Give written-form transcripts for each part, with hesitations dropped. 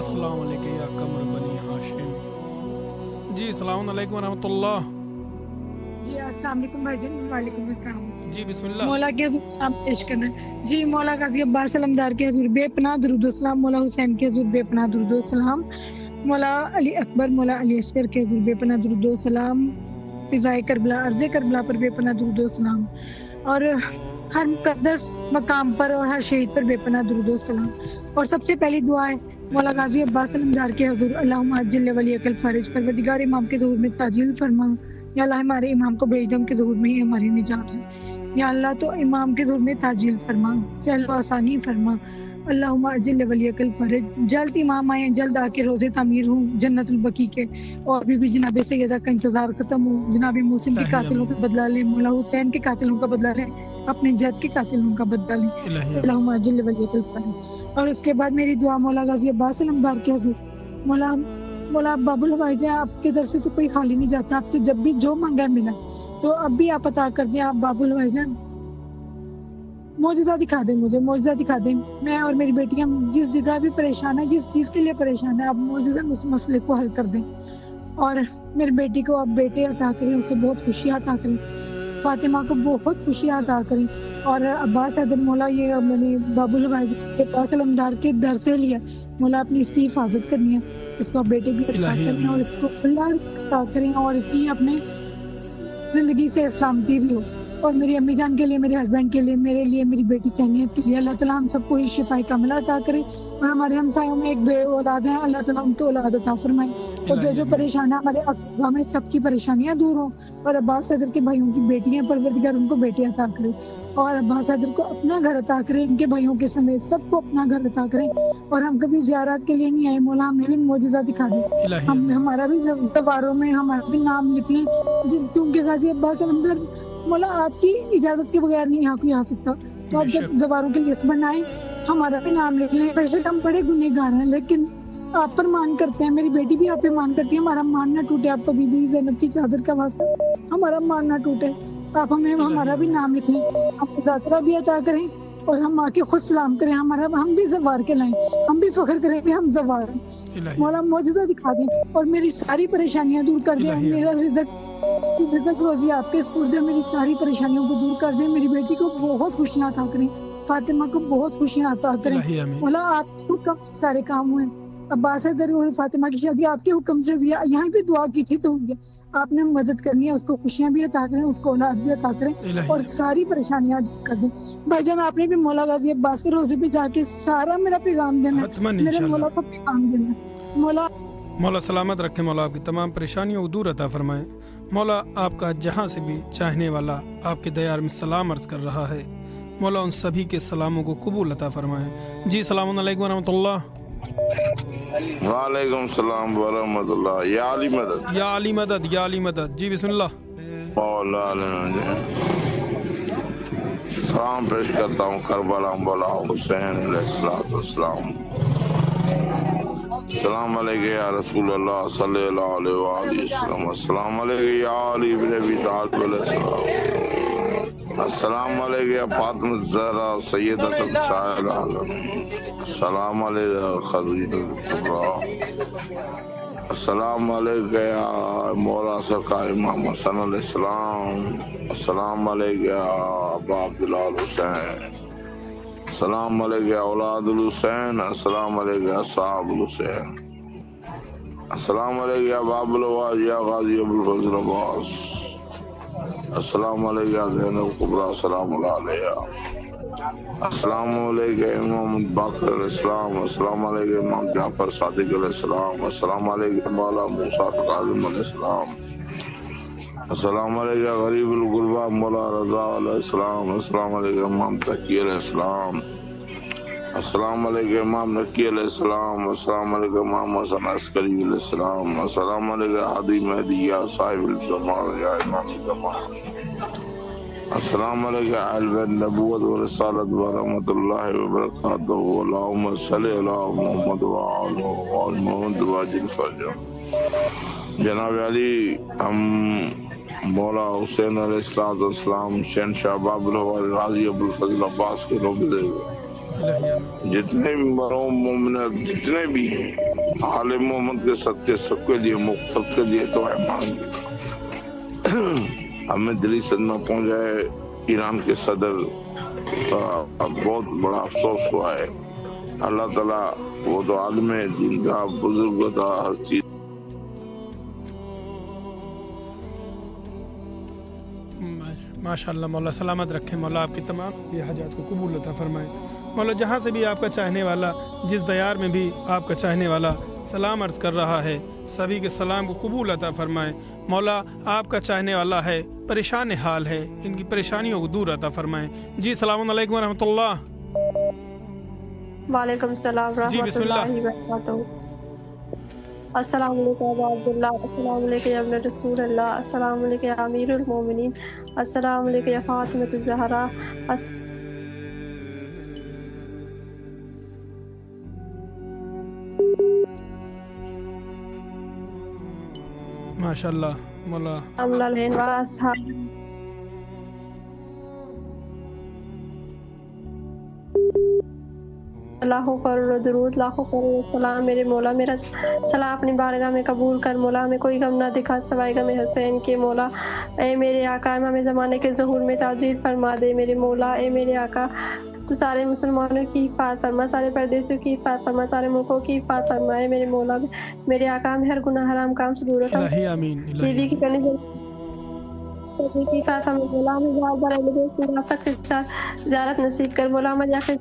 अस्सलाम वालेकुम या कमर बनी हाशिम। जी अस्सलाम वालेकुम रहमतुल्लाह। जी अस्सलाम वालेकुम भाईजान। वालेकुम अस्सलाम। जी बिस्मिल्लाह। मौला के हजूर सलाम पेश करना है। जी मौला गाजी अब्बास अलमदार के हजूर बेपनाह दरूद व सलाम। मौला हुसैन के हजूर बेपनाह दरूद व सलाम। मौला अली अकबर मौला अली असगर के हजूर बेपनाह दरूद व सलाम। फिजाए करबला अर्ज़े करबला पर बेपनाह दरूद व सलाम और हर मुकद्दस मकाम पर और हर शहीद पर बेपनाह दरूद व सलाम। और सबसे पहली दुआ है मौला गाजी अब्बास अलमदार के हजूर अल्लाहुम्मा अज्जिल वली अकल फरिज परवरदिगार इमाम के ज़हूर में ताजील फरमा। या अल्लाह हमारे इमाम को भेज दे, उनके ज़हूर में ही हमारी निजात है। या अल्लाह तो इमाम के ज़हूर में ताजील फरमा, सहल आसानी फरमा। अल्लाहुम्मा अज्जिल वली अकल फरिज। जल्द इमाम आए, जल्द आके रोज़े तामीर हूँ जन्नतुल बकी के और भी जनाब सैयदा का इंतजार खत्म हो। जनाब मुहसिन के कातिलों का बदला ले, मौला हुसैन के कातिलों का बदला ले, अपने जद के कातिलों का बदला ले। अल्लाहुम्मा अज्जिल वली अकल फरिज। और उसके बाद मेरी दुआ मौला गाजी अब्बास अलमदार के हजूर मौला बाबुल हवाईजा आपके दर से तो कोई खाली नहीं जाता। आपसे जब भी जो मांगा मिला, तो अब भी आप अता कर दें। आप बाबुल हवाईजा मौजज़ा दिखा दें, मुझे मौजज़ा दिखा दें। मैं और मेरी बेटियां जिस जगह भी परेशान है, जिस चीज़ के लिए परेशान है, आप मौजज़ा उस मसले को हल कर दें। और मेरी बेटी को आप बेटे अता करें, उसे बहुत खुशियाँ अता करें। फातिमा को बहुत खुशियाँ अता करें। और अब्बास हैदर मौला ये मैंने बाबुल हवाईजा से अब्बास अलमदार के दर से लिया, मौला अपनी इसकी हिफाजत करनी है, इसको बेटे भी अता करें और इसको अल्लाह रिज़्क़ अता करें और इसकी अपने जिंदगी से सलामती भी हो। और मेरी अम्मी जान के लिए, मेरे हस्बैंड के लिए, मेरे लिए, मेरी बेटी तहनीत के लिए अल्लाह ताला हम सबको ही शिफाए कामिला अता करे। और हमारे हमसायों में एक बे औलाद है, अल्लाह ताला उनको औलाद अता फरमाए। और जो परेशान है हमारे अक़रबा में, सबकी परेशानियां दूर हों। और अब्बास सदर के भाइयों की बेटियां परवरदिगार उनको बेटे अता करे और अब्बास सदर को अपना घर अता करे, इनके भाइयों के समेत सबको अपना घर अता करे। और हम कभी ज़ियारत के लिए नहीं आए, मौला हमें भी मौजज़ा दिखा दे, हम हमारा भी ज़वारों में हमारा भी नाम लिख लें, क्योंकि गाजी अब्बास अलमदार मौला आपकी इजाजत के बगैर नहीं यहाँ कोई आ सकता। तो आप जब ज़वारों की लिस्ट बनाए, हमारा भी नाम लिख लें। बेशक हम बड़े गुनहगार हैं, लेकिन आप पर मान करते हैं, मेरी बेटी भी आप पे मान करती है। हमारा मान ना टूटे, आपको बीबी ज़ैनब की चादर का वास्ता हमारा मान ना टूटे। आप हमें हमारा भी नाम लिख लें, हमें ज़ातरा भी अता करें और हम आके खुद सलाम करें, हमारा हम भी ज़वार के लाएं, हम भी फख्र करें कि हम ज़वार हैं। मौला मौजज़ा दिखा दें और मेरी सारी परेशानियां दूर कर दें। मेरा रिज़्क़ रोज़ी आपके स्पुर्द है, मेरी सारी परेशानियों को दूर कर दें। मेरी बेटी को बहुत खुशियाँ अता करें, फातिमा को बहुत खुशियाँ अता करें। मौला आपके हुक्म से सारे काम हुए। अब्बास हैदर और फातिमा की शादी आपके हुक्म से हुई, यहाँ पे दुआ की थी तो हो गया। आपने मदद करनी है, उसको खुशियाँ भी अता करें, उसको औलाद भी अता करें और सारी परेशानियां दूर कर दें। भाईजान आपने भी मौला गाजी अब्बास के रोज़े पे जाके सारा मेरा पैगाम देना है, मेरे मौला को पैगाम देना है। मौला सलामत रखे, मौला आपकी तमाम परेशानियों को दूर अता फरमाए। मौला आपका जहाँ से भी चाहने वाला आपके दयार में सलाम अर्ज कर रहा है, मौला उन सभी के सलामों को कबूल अता फरमाए। जी अस्सलाम वालेकुम रहमतुल्लाह। वालेकुम सलाम व रहमतुल्लाह। या अली मदद, या अली मदद, या अली मदद। जी बिस्मिल्लाह। सलाम पेश करता हूँ करबला मौला हुसैन अलैहिस्सलाम। सलाम अलैहि या रसूल अल्लाह सल्लल्लाहु अलैहि वसल्लम। अस्सलाम अलैहि या अली इब्न अबी तालिब अलैहिस्सलाम। अस्सलाम अलैहि या फातिमा ज़हरा सय्यदत निसाइल आलम। अस्सलाम अलैहि या खदीजतुल कुबरा। अस्सलाम अलैहि या मौला सरकार इमाम हसन अलैहिस्सलाम। अस्सलाम अलैहि या अबा अब्दुल्लाह हुसैन। अस्सलाम अलैहि या औलादुल हुसैन। अस्सलाम अलैहि या साहबुल हुसैन। अस्सलाम अलैहि या बाबुल अब्बास या गाजी अबुल फजल अब्बास। अस्सलाम अलैहि या ज़ैनब कुबरा सलाम अलैहा। अस्सलाम अलैहि या इमाम बाकर अलैहिस्सलाम। अस्सलाम अलैहि या इमाम जाफर सादिक अलैहिस्सलाम। अस्सलाम अलैहि या मौला मूसा काज़िम अलैहिस्सलाम। अस्सलाम अलैहि या गरीबुल गुरबा मौला रज़ा अलैहिस्सलाम। अस्सलाम अलैहि या इमाम तकी अलैहिस्सलाम। अस्सलाम अलैहि या इमाम नकी अलैहिस्सलाम। अस्सलाम अलैहि या इमाम हसन अस्करी अलैहिस्सलाम। अस्सलाम अलैहि या हादी महदी या साहिबुल ज़मान या इमाम ज़मान। अस्सलाम अलैहि या अहल बैत नबुव्वत व रिसालत व रहमतुल्लाहि व बरकातुहू। अल्लाहुम्मा सल्लि अला मुहम्मद व आलि मुहम्मद व अजिल फरजहू। जनाब अली, हम मौला हुसैन अलैहिस्सलाम शहनशाह बाबुल हवाल गाजी अबुल फजल अब्बास के रोज़े इलाही आमीन। जितने भी मरहूम मोमिन जितने भी हैं आले मोहम्मद के सदके सबके लिए मुक्त सबके लिए तो मांगी। हमें दिली सदमा पहुंचाए ईरान के सदर का बहुत बड़ा अफसोस हुआ है। अल्लाह ताला वो तो आलम दीन का बुजुर्ग था हर चीज। माशाअल्लाह मौला सलामत रखे, मौला आपकी तमाम ये हाजात को कबूल अता फरमाए। मौला जहाँ से भी आपका चाहने वाला, जिस दयार में भी आपका चाहने वाला सलाम अर्ज़ कर रहा है, सभी के सलाम को कबूल अता फरमाए। मौला आपका चाहने वाला है, परेशान हाल है, इनकी परेशानियों को दूर अता फरमाए। जी अस्सलाम वालेकुम व रहमतुल्लाह। वालेकुम सलाम जी बिस्मिल्लाह। रहमतुल्लाहि व बरकातहू। अस्सलाम वालेकुम या अब्दुल्लाह, अस्सलाम वालेकुम या इब्न रसूल अल्लाह, अस्सलाम वालेकुम या अमीरुल मोमिनीन, अस्सलाम वालेकुम या फातिमतुज़ ज़हरा। माशाअल्लाह मौला लाखों करोड़ दुरूद लाखों करोड़ सलाम मेरे मौला, मेरा सलाम अपनी बारगाह में कबूल कर मौला, हमें कोई गम ना दिखा सवाए गम हुसैन के मौला। ए मेरे आका, हमें ज़माने के ज़हूर में ताजील फरमा दे मेरे मौला। ए मेरे आका, तू सारे मुसलमानों की हिफाजत फरमा, सारे परदेशियों की हिफाजत फरमा, सारे मुल्कों की हिफाजत फरमाए मेरे मौला। मेरे आका, हमें हर गुनाह हराम काम से दूर रखा। इलाही आमीन। बीवी की करनी की फाफा में मौला, हमें ज़्यादा खिलाफत के साथ ज़ियारत नसीब कर मौला, हमारी आखिर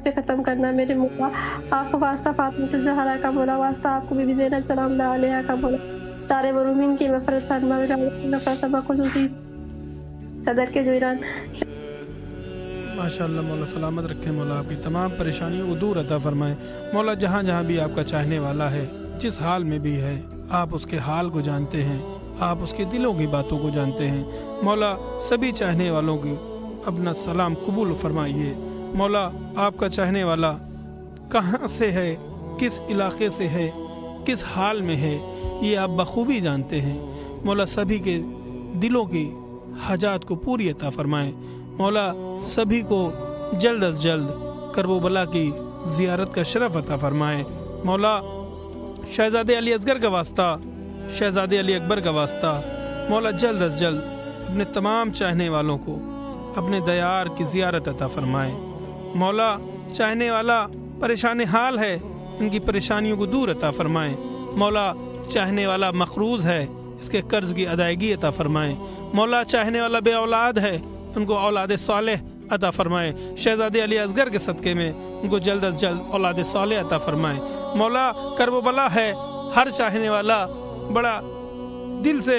पे ख़त्म करना मेरे मौला। आपको वास्ता फातिमा ज़हरा का मौला, वास्ता आपको बीबी ज़ैनब सलाम अलैहा का मौला, सारे मरूमीन की मग़फ़िरत फरमा मेरा सदर के जो ईरान। माशाअल्लाह मौला सलामत रखे, मौला आपकी तमाम परेशानियों को दूर अता फरमाए। मौला जहाँ जहाँ भी आपका चाहने वाला है, जिस हाल में भी है, आप उसके हाल को जानते हैं, आप उसके दिलों की बातों को जानते हैं। मौला सभी चाहने वालों की अपना सलाम कबूल फरमाइए। मौला आपका चाहने वाला कहाँ से है, किस इलाके से है, किस हाल में है, ये आप बखूबी जानते हैं। मौला सभी के दिलों की हाजात को पूरी अता फरमाए। मौला सभी को जल्द अज जल्द करबला की ज़ियारत का शरफ अता फरमाए। मौला शहजादे अली असगर का वास्ता, शहजादे अली अकबर का वास्ता, मौला जल्द अज जल्द अपने तमाम चाहने वालों को अपने दयार की ज़ियारत अता फरमाए। मौला चाहने वाला परेशान हाल है, इनकी परेशानियों को दूर अता फरमाए। मौला चाहने वाला मखरूज़ है, इसके कर्ज की अदायगी अता फरमाए। मौला चाहने वाला बे औलाद है, उनको औलाद सालेह अता फरमाए। शहजादे अली असगर के सदक़े में उनको जल्द अज जल्द औलाद सालेह अता फरमाए। मौला करबला है, हर चाहने वाला बड़ा दिल से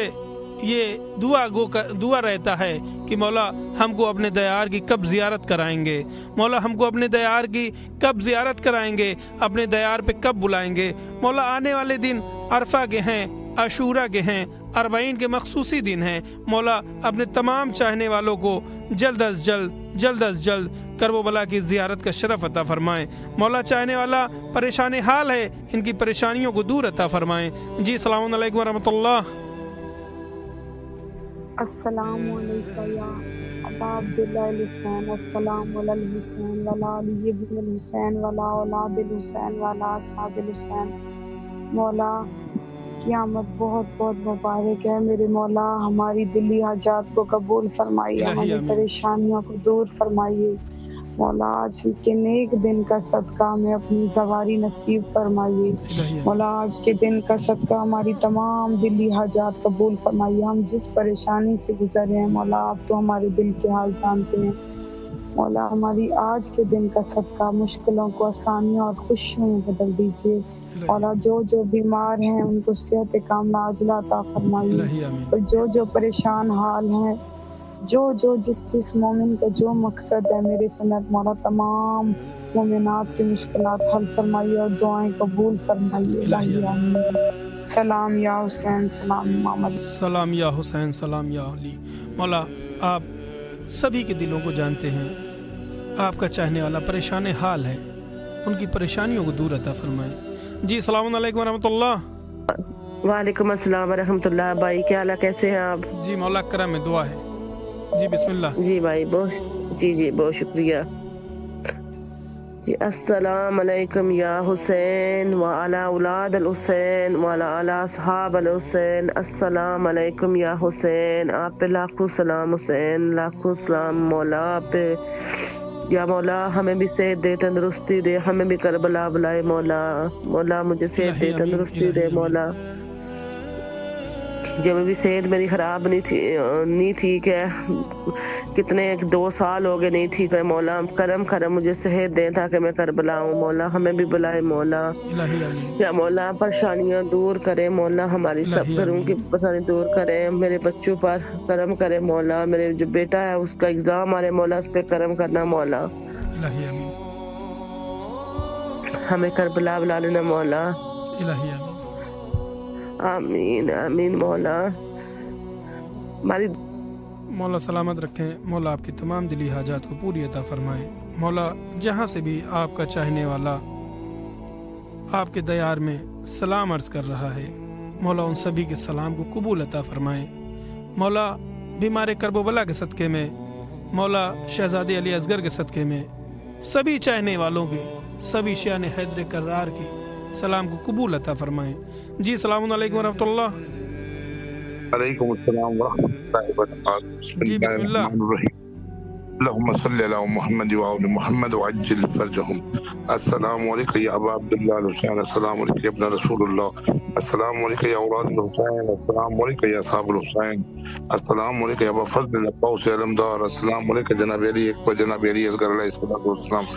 ये दुआ रहता है कि मौला हमको अपने दयार की कब ज़ियारत कराएंगे, मौला हमको अपने दयार की कब ज़ियारत कराएंगे, अपने दयार पे कब बुलाएंगे। मौला आने वाले दिन अरफा के हैं, आशूरा के हैं, अरबईन के मखसूसी दिन हैं। मौला अपने तमाम चाहने वालों को जल्द अज जल्द करबला की ज़ियारत का शरफ अता फरमाएं। मौला चाहने वाला परेशान हाल है, इनकी परेशानियों को दूर अता फरमाएं। जी अस्सलाम वालेकुम व रहमतुल्लाह। अस्सलामु अलैकुम या अबा अब्दुल्लाह हुसैन, अस्सलामु अलल हुसैन वला अली इब्न हुसैन वला औलाद हुसैन वला असहाब हुसैन। मौला क़यामत बहुत बहुत मुबारक है मेरे मौला, हमारी दिली हाजात को कबूल फरमाइए, हमारी परेशानियों को दूर फरमाइए। मौला आज के नेक दिन का सदका हमें अपनी सवारी नसीब फरमाइए। मौला आज के दिन का सदका हमारी तमाम दिली हाजात कबूल फरमाइए। हम जिस परेशानी से गुजर रहे हैं मौला, आप तो हमारे दिल के हाल जानते हैं। मौला हमारी आज के दिन का सदका मुश्किलों को आसानियों और खुशियों में बदल दीजिए। मौला जो बीमार हैं उनको सेहत कामना आजिला अता फरमाइए, और जो परेशान हाल हैं, जो जिस मोमिन का जो मकसद है मेरे सनत मौला तमाम मोमिनात की मुश्किलात हल फरमाइए और दुआएं कबूल फरमाइए। सलाम या हुसैन, सलाम मोहम्मद, सलाम या हुसैन, सलाम या अली। मौला आप सभी के दिलों को जानते हैं, आपका चाहने वाला परेशान हाल है, उनकी परेशानियों को दूर अता फरमाए। जी अस्सलाम वालेकुम रहमतुल्लाह। वालेकुम अस्सलाम रहमतुल्लाह। भाई क्या हाल है, कैसे हैं आप? जी मौला करम में दुआ है। जी बिस्मिल्लाह। जी भाई बहुत शुक्रिया। جی السلام علیکم یا حسین وعلی اولاد الحسین وعلی اعلی اصحاب الحسین. السلام علیکم یا حسین. آپ پہ لاکھوں سلام حسین، لاکھوں سلام مولا آپ پہ. یا مولا ہمیں بھی صحت دے، تندرستی دے، ہمیں بھی کربلا بلائے مولا. مولا مجھے صحت دے، تندرستی دے مولا. جب بھی صحت میری خراب نہیں ٹھیک ہے، کتنے 2 سال ہو گئے نہیں ٹھیک ہے مولا. کرم مجھے صحت دیں تاکہ میں کربلا ہوں مولا. ہمیں بھی بلائے مولا. یا مولا پریشانیاں دور کرے مولا، ہماری سب گھروں کی پریشانی دور کرے. میرے بچوں پر کرم کرے مولا. میرے جو بیٹا ہے اس کا ایگزام آ رہے مولا، اس پہ کرم کرنا مولا. ہمیں کربلا بلا لینا مولا. آمین آمین مولا. ہماری مولا سلامت رکھیں. مولا آپ کی تمام دلی حاجات کو پوری عطا فرمائیں. مولا جہاں سے بھی آپ کا چاہنے والا آپ کے دیار میں سلام عرض کر رہا ہے، مولا ان سبھی کے سلام کو قبول عطا فرمائیں. مولا بیمار کرب و بلا کے صدقے میں، مولا شہزادے علی اصغر کے صدقے میں، سبھی چاہنے والوں کے، سبھی شان حیدر کرار کے سلام کو قبول عطا فرمائیں. جی السلام علیکم ورحمۃ اللہ. وعلیکم السلام ورحمۃ اللہ وبرکاتہ. جی بسم اللہ. اللهم صل على محمد وعلى محمد وعجل فرجهم. السلام علیکم یا ابا عبداللہ الحسین. السلام علیکم یا ابن رسول اللہ. السلام علیکم یا اولاد الحسین. السلام علیکم یا اصحاب الحسین. السلام علیکم یا ابا فضل العباس علمدار. السلام علیکم جناب علی اکبر، جناب علی اصغر علیہ السلام.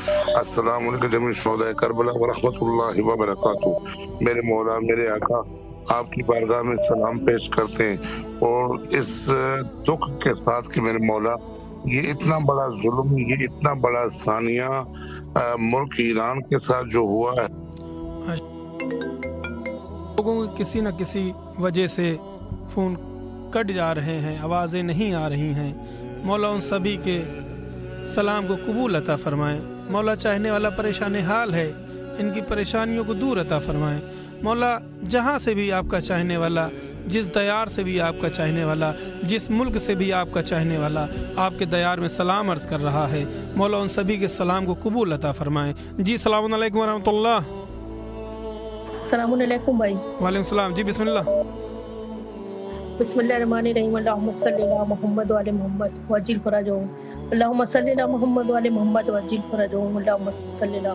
السلام علیکم جمیع شہداء کربلا ورحمۃ اللہ وبرکاتہ. میرے مولا میرے آقا آپ کی بارگاہ میں سلام پیش کرتے ہیں، اور اس دکھ کے ساتھ کہ میرے مولا یہ اتنا بڑا ظلم، یہ اتنا بڑا ثانیہ ملک ایران کے ساتھ جو ہوا ہے، لوگوں کے کسی نہ کسی وجہ سے فون کٹ جا رہے ہیں، آوازیں نہیں آ رہی ہیں. مولا ان سبھی کے سلام کو قبول عطا فرمائیں. مولا چاہنے والا پریشان حال ہے، ان کی پریشانیوں کو دور عطا فرمائیں. مولا جہاں سے بھی آپ کا چاہنے والا، جس دیار سے بھی آپ کا چاہنے والا، جس ملک سے بھی آپ کا چاہنے والا آپ کے دیار میں سلام عرض کر رہا ہے، مولا ان سبھی کے سلام کو قبول عطا فرمائیں. جی السلام علیکم ورحمۃ اللہ. السلام علیکم بھائی. وعلیکم السلام. جی بسم اللہ. بسم اللہ الرحمن الرحیم. اللہم صلی علی محمد وعلی محمد وعجل فرجہم. اللہم صلی علی محمد وعلی محمد وعجل فرجہم. اللہم صلی علی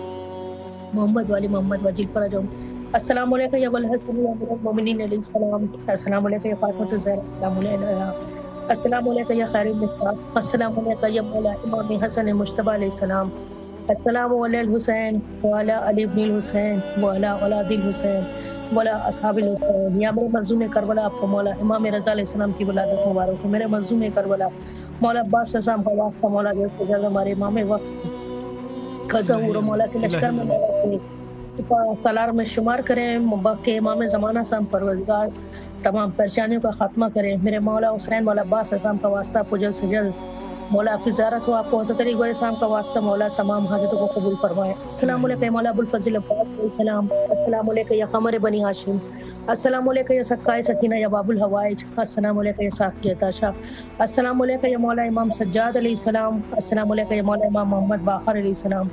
محمد وعلی محمد وعجل فرجہم. السلام علیکم یا ابوالحسن المؤمنین علیہ السلام. السلام علیکم یا فاطمۃ الزہرا. السلام علیکم. السلام علیکم یا خیر النساء. السلام علیکم یا مولا امام حسن مجتبی علیہ السلام. السلام علی الحسین وعلی علی ابن الحسین وعلی اولاد الحسین وعلی اصحاب الحسین. یا میرے منظوم کربلا آپ کو مولا امام رضا علیہ السلام کی ولادت مبارک ہو. میرے منظوم کربلا مولا عباس رضام کا واسطہ مولا جلد سے جلد ہمارے امام وقت کا ظہور مولا کے لشکر میں مولا کے سالار میں شمار کریں. مبارک کے امام زمانہ سام پروردگار تمام پریشانیوں کا خاتمہ کریں. میرے مولا حسین مولا عباس رضام کا واسطہ آپ کو جلد سے جلد مولا آپ کی زیارت ہو. آپ کو حضرت علی گوہر صاحب کا واسطہ مولا تمام حاجتوں کو قبول فرمائے. السلام علیکم مولا ابو الفضل عباس علیہ السلام. السلام علیکم یا قمر بنی ہاشم. السلام علیکم یا سقائے سکینہ یا باب الحوائج. السلام علیکم یا ساقی عطاشا. السلام علیکم یا مولا امام سجاد علیہ السلام. السلام علیکم یا مولا امام محمد باقر علیہ السلام.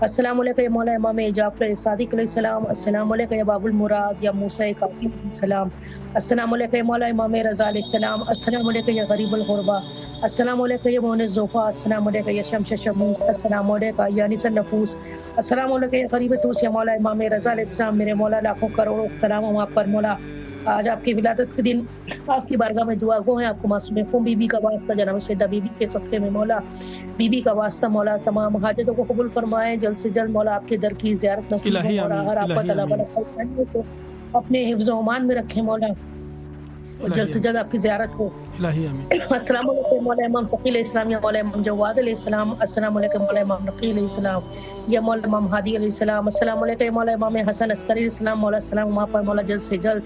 السلام علیکم یا مولا امام جعفر صادق علیہ السلام. السلام علیکم یا باب المراد یا موسیٰ کاظم علیہ السلام. السلام علیکم یا مولا امام رضا علیہ السلام. السلام علیکم یا غریب الغربا. السلام علیکم یا مون الزوفا. السلام علیکم یا شمس شموس. السلام علیکم یا انیس النفوس. السلام علیکم یا غریب توس یا مولا امام رضا علیہ السلام. میرے مولا لاکھوں کروڑوں سلام ہوں آپ پر مولا. آج آپ کی ولادت کے دن آپ کی بارگاہ میں دعا گو ہیں. آپ کو معصوم خون بی بی کا واسطہ جناب سیدہ بی بی کے صدقے میں مولا بی بی کا واسطہ مولا تمام حاجتوں کو قبول فرمائے. جلد سے جلد مولا آپ کے در کی زیارت نصیب ہو مولا. ہر آپ کو اپنے حفظ و امان میں رکھیں مولا، اور جلد سے جلد آپ کی زیارت ہو. السلام علیکم مولا امام فقی علیہ السلام یا مولا امام جواد علیہ السلام. السلام علیکم مولا امام نقی علیہ السلام یا مولا امام ہادی علیہ السلام. السلام علیکم مولا امام حسن عسکری علیہ السلام. مولا السلام وہاں پر مولا جلد سے جلد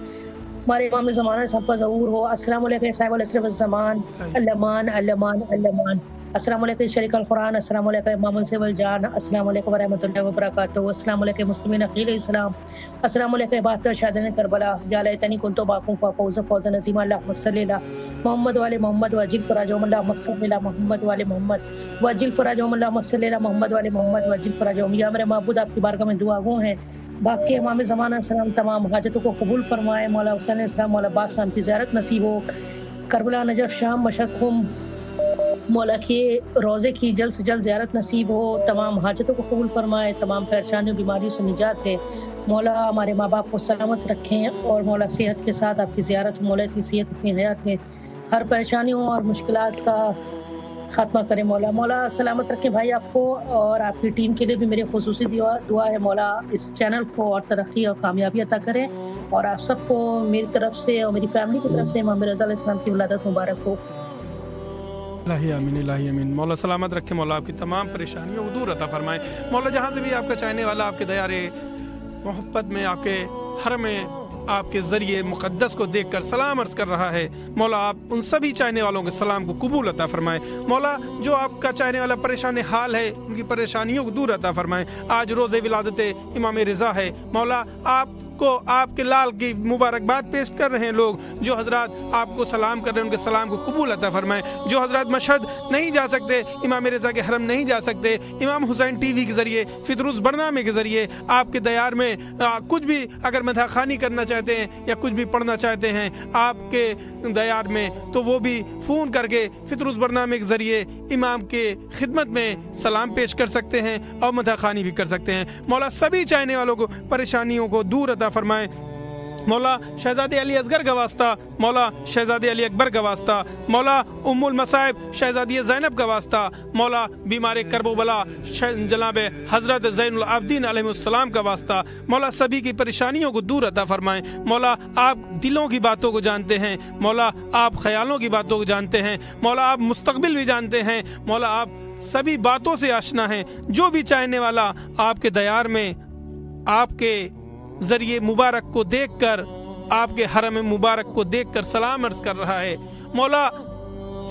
ہمارے امام زمانہ سب کا ظہور ہو. السلام علیکم صاحب الاسر والزمان. الامان الامان الامان. अस्सलाम वालेकुम शरीक अल कुरान, अस्सलाम वालेकुम इमाम सेवल जान, अस्सलाम वालेकुम व रहमतुल्लाहि व बरकातहू, अस्सलाम वालेकुम मुस्लिमीन अखील इस्लाम, अस्सलाम वालेकुम बात शाहदन करबला, या लैतनी कुंतु बाकुम फौज़ फौज़न अज़ीमा, अल्लाहुम्मा सल्ली अला मोहम्मद व आले मोहम्मद वजिल फराजहुम, अल्लाहुम्मा सल्ली अला मोहम्मद व आले मोहम्मद वजिल फराजहुम, अल्लाहुम्मा सल्ली अला मोहम्मद व आले मोहम्मद वजिल फराजहुम। या मेरे महबूब आपकी बारगाह में दुआ गो हैं, बाकी इमाम ज़माना सलाम तमाम हाजतों को कबूल फरमाए, मौला हुसैन इस्लाम मौला अब्बास साहब की ज़ियारत नसीब हो, करबला नजफ शाम मशहद खुम मौला के रोज़े की जल्द से जल्द ज़ियारत नसीब हो, तमाम हाजतों को कबूल फरमाए, तमाम परेशानियों बीमारियों से निजात दे, मौला हमारे माँ बाप को सलामत रखें और मौला सेहत के साथ आपकी ज़ियारत, मौला की सेहत अपनी हयात में हर परेशानियों और मुश्किलात का खात्मा करे, मौला मौला सलामत रखें भाई आपको और आपकी टीम के लिए भी मेरी खुसूसी दुआ है, मौला इस चैनल को और तरक्की और कामयाबी अता करें और आप सबको मेरी तरफ से और मेरी फैमिली की तरफ से इमाम रज़ा अलैहिस्सलाम की विलादत मुबारक हो। इलाही आमीन, इलाही आमीन। मौला सलामत रखे, मौला आपकी तमाम परेशानियों को दूर अता फरमाए, मौला जहाँ से भी आपका चाहने वाला आपके दयारे मोहब्बत में आपके हरम में आपके ज़रिए मुक़द्दस को देखकर सलाम अर्ज़ कर रहा है, मौला आप उन सभी चाहने वालों के सलाम को कबूल अता फरमाए, मौला जो आपका चाहने वाला परेशान हाल है उनकी परेशानियों को दूर अता फरमाए। आज रोज़े विलादत इमाम रिज़ा है, मौला आपको आपके लाल की मुबारकबाद पेश कर रहे हैं लोग, जो हजरात आपको सलाम कर रहे हैं उनके सलाम को कबूल अता फरमाएं, जो हजरात मशहद नहीं जा सकते, इमाम रिज़ा के हरम नहीं जा सकते, इमाम हुसैन टीवी के ज़रिए फितरुज़ बरनामे के ज़रिए आपके दयार में कुछ भी अगर मदखानी करना चाहते हैं या कुछ भी पढ़ना चाहते हैं आपके दयार में, तो वो भी फ़ोन करके फितरुज़ बरनामे के ज़रिए इमाम के खिदमत में सलाम पेश कर सकते हैं और मदखानी भी कर सकते हैं। मौला सभी चाहने वालों को परेशानियों को दूर अता फरमाए, मौला शहजादे अली असगर का वास्ता, मौला शहजादे अली अकबर का वास्ता, मौला उम्मुल मसाइब शहजादी ज़ैनब का वास्ता, मौला बीमार करबला जनाब हज़रत ज़ैनुल आबिदीन अलैहिस्सलाम का वास्ता, मौला सभी की परेशानियों को दूर अता फरमाएं, मौला आप दिलों की बातों को जानते हैं, मौला आप ख्यालों की बातों को जानते हैं, मौला आप मुस्तक़बिल भी जानते हैं, मौला आप सभी बातों से आशना हैं। जो भी चाहने वाला आपके दयार में आपके ज़रिए मुबारक को देखकर आपके हरम मुबारक को देखकर सलाम अर्ज़ कर रहा है, मौला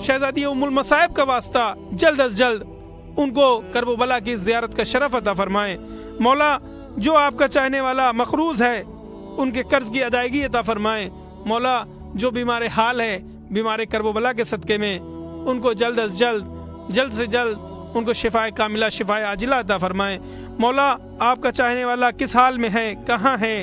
शहजादी उम्मुल मसाइब का वास्ता जल्द अज जल्द उनको करबला की ज़ियारत का शरफ अता फरमाए, मौला जो आपका चाहने वाला मखरूज है उनके कर्ज की अदायगी अता फरमाए, मौला जो बीमार हाल है बीमार करबला के सदक़े में उनको जल्द अज जल्द से जल्द उनको शिफाए कामिला शिफाए आजिला अता फरमाए, मौला आपका चाहने वाला किस हाल में है कहाँ है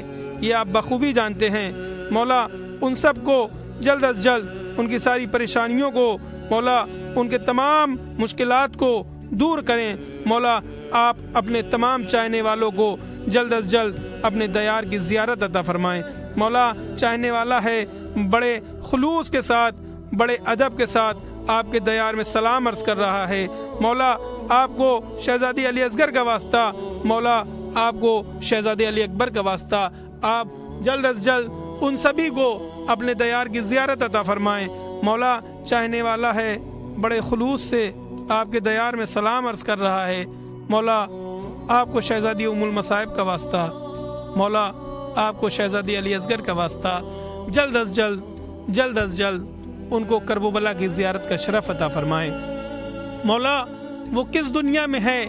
ये आप बखूबी जानते हैं, मौला उन सब को जल्द अज जल्द उनकी सारी परेशानियों को मौला उनके तमाम मुश्किलात को दूर करें, मौला आप अपने तमाम चाहने वालों को जल्द अज जल्द अपने दयार की ज़ियारत अता फरमाएं, मौला चाहने वाला है बड़े खुलूस के साथ बड़े अदब के साथ आपके दयार में सलाम अर्ज़ कर रहा है, मौला आपको शहजादी अली असगर का वास्ता, मौला आपको शहजादी अली अकबर का वास्ता, आप जल्द अज जल्द उन सभी को अपने दयार की ज़ियारत अता फरमाएं, मौला चाहने वाला है बड़े खुलूस से आपके दयार में सलाम अर्ज़ कर रहा है, मौला आपको शहजादी उम्मुल मसाइब का वास्ता, मौला आपको शहजादी अली असगर का वास्ता, जल्द अज जल्द उनको करबला की ज़ियारत का शरफ अता फरमाएं, मौला वो किस दुनिया में है,